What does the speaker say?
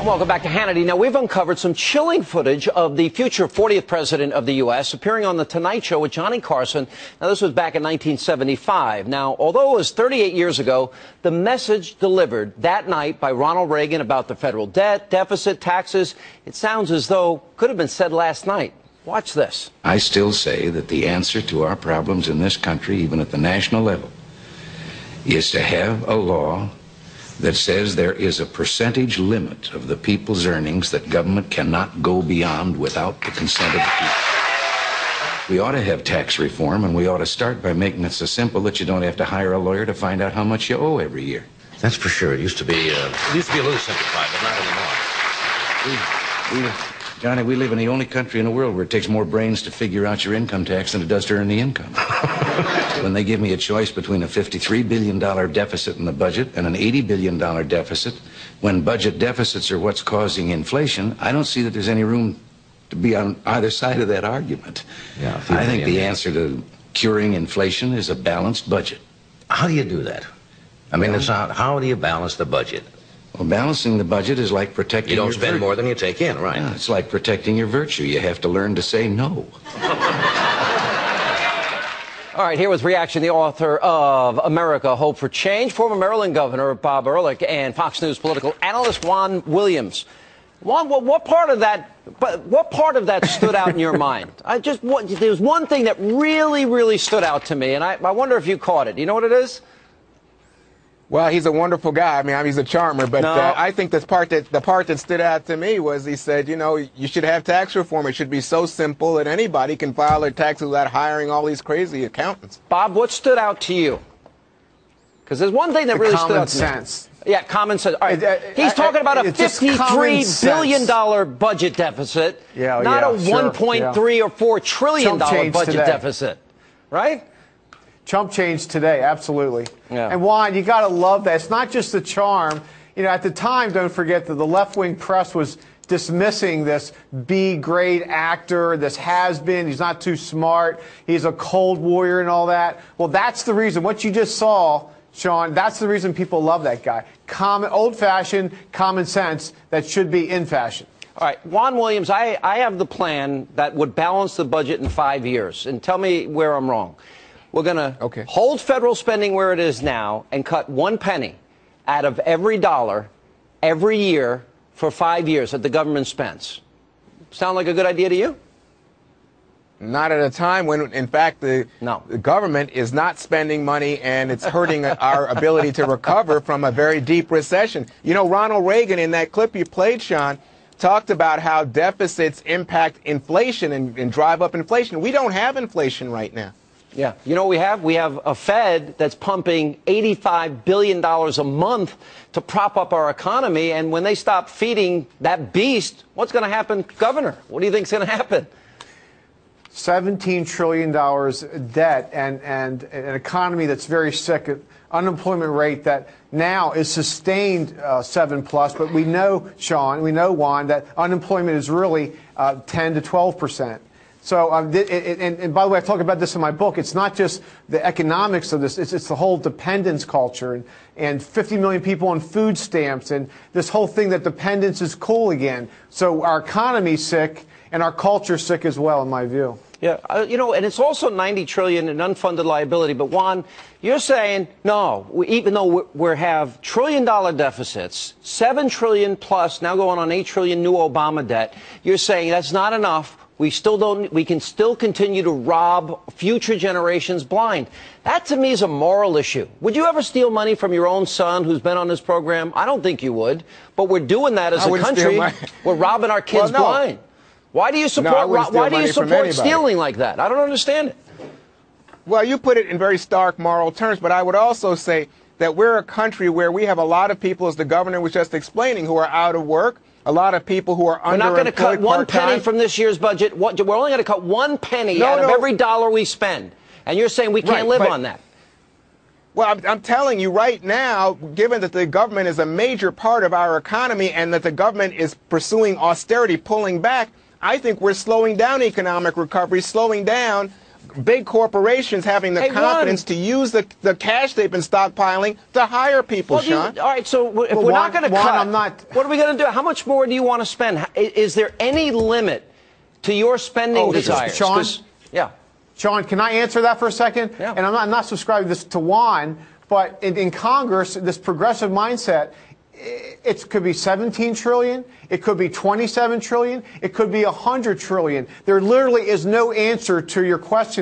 Welcome back to Hannity. Now, we've uncovered some chilling footage of the future 40th president of the U.S. appearing on The Tonight Show with Johnny Carson. Now, this was back in 1975. Now, although it was 38 years ago, the message delivered that night by Ronald Reagan about the federal debt, deficit, taxes, it sounds as though could have been said last night. Watch this. I still say that the answer to our problems in this country, even at the national level, is to have a law that says there is a percentage limit of the people's earnings that government cannot go beyond without the consent of the people. We ought to have tax reform, and we ought to start by making it so simple that you don't have to hire a lawyer to find out how much you owe every year. That's for sure. It used to be a little simplified, but not anymore. Johnny, we live in the only country in the world where it takes more brains to figure out your income tax than it does to earn the income. When they give me a choice between a $53 billion deficit in the budget and an $80 billion deficit, when budget deficits are what's causing inflation, I don't see that there's any room to be on either side of that argument. Yeah, I think the answer to curing inflation is a balanced budget. How do you do that? I mean, it's not, how do you balance the budget? Well, balancing the budget is like protecting You don't your spend more than you take in, right? Yeah, it's like protecting your virtue. You have to learn to say no. All right, here was reaction, the author of America, Hope for Change, former Maryland Governor Bob Ehrlich, and Fox News political analyst Juan Williams. Juan, what part of that stood out in your mind? There's one thing that really stood out to me, and I wonder if you caught it. Do you know what it is? Well, he's a wonderful guy. I mean, he's a charmer, but No. I think the part that stood out to me was he said, you know, you should have tax reform. It should be so simple that anybody can file their taxes without hiring all these crazy accountants. Bob, what stood out to you? Because there's one thing that really stood out to me. Common sense. Yeah, common sense. All right. He's talking about a $53 billion budget deficit, not a $1.3 or $4 trillion budget deficit, right? Chump change today, absolutely. Yeah. And Juan, you got to love that. It's not just the charm. You know, at the time, don't forget that the left-wing press was dismissing this B-grade actor, this has-been. He's not too smart. He's a cold warrior and all that. Well, that's the reason. What you just saw, Sean, that's the reason people love that guy. Old-fashioned, common sense that should be in fashion. All right, Juan Williams, I have the plan that would balance the budget in 5 years. And tell me where I'm wrong. We're going to hold federal spending where it is now and cut 1 penny out of every dollar every year for 5 years that the government spends. Sound like a good idea to you? Not at a time when, in fact, the government is not spending money and it's hurting our ability to recover from a very deep recession. You know, Ronald Reagan, in that clip you played, Sean, talked about how deficits impact inflation and drive up inflation. We don't have inflation right now. Yeah. You know what we have? We have a Fed that's pumping $85 billion a month to prop up our economy. And when they stop feeding that beast, what's going to happen, Governor? What do you think is going to happen? $17 trillion debt and an economy that's very sick, an unemployment rate that now is sustained 7+. But we know, Sean, we know, Juan, that unemployment is really 10 to 12%. So, and by the way, I talk about this in my book. It's not just the economics of this. It's the whole dependence culture and 50 million people on food stamps and this whole thing that dependence is cool again. So our economy's sick and our culture's sick as well, in my view. Yeah, you know, and it's also $90 trillion in unfunded liability. But Juan, you're saying no. Even though we have trillion-dollar deficits, $7 trillion plus, now going on $8 trillion new Obama debt, you're saying that's not enough. We can still continue to rob future generations blind. That, to me, is a moral issue. Would you ever steal money from your own son who's been on this program? I don't think you would. But we're doing that as a country. We're robbing our kids blind. Why do you support stealing like that? I don't understand it. Well, you put it in very stark moral terms, but I would also say that we're a country where we have a lot of people, as the governor was just explaining, who are out of work. A lot of people who are underemployed. We're not going to cut 1 penny from this year's budget. We're only going to cut 1 penny out of every dollar we spend. And you're saying we can't live on that. Well, I'm telling you right now, given that the government is a major part of our economy and that the government is pursuing austerity, pulling back, I think we're slowing down economic recovery, slowing down big corporations having the confidence to use the cash they've been stockpiling to hire people, Sean. All right, so if we're not going to cut, what are we going to do? How much more do you want to spend? Is there any limit to your spending desires? Sean? Yeah. Sean, can I answer that for a second? Yeah. And I'm not subscribing this to Juan, but in Congress, this progressive mindset, it could be 17 trillion, it could be 27 trillion, it could be 100 trillion. There literally is no answer to your question.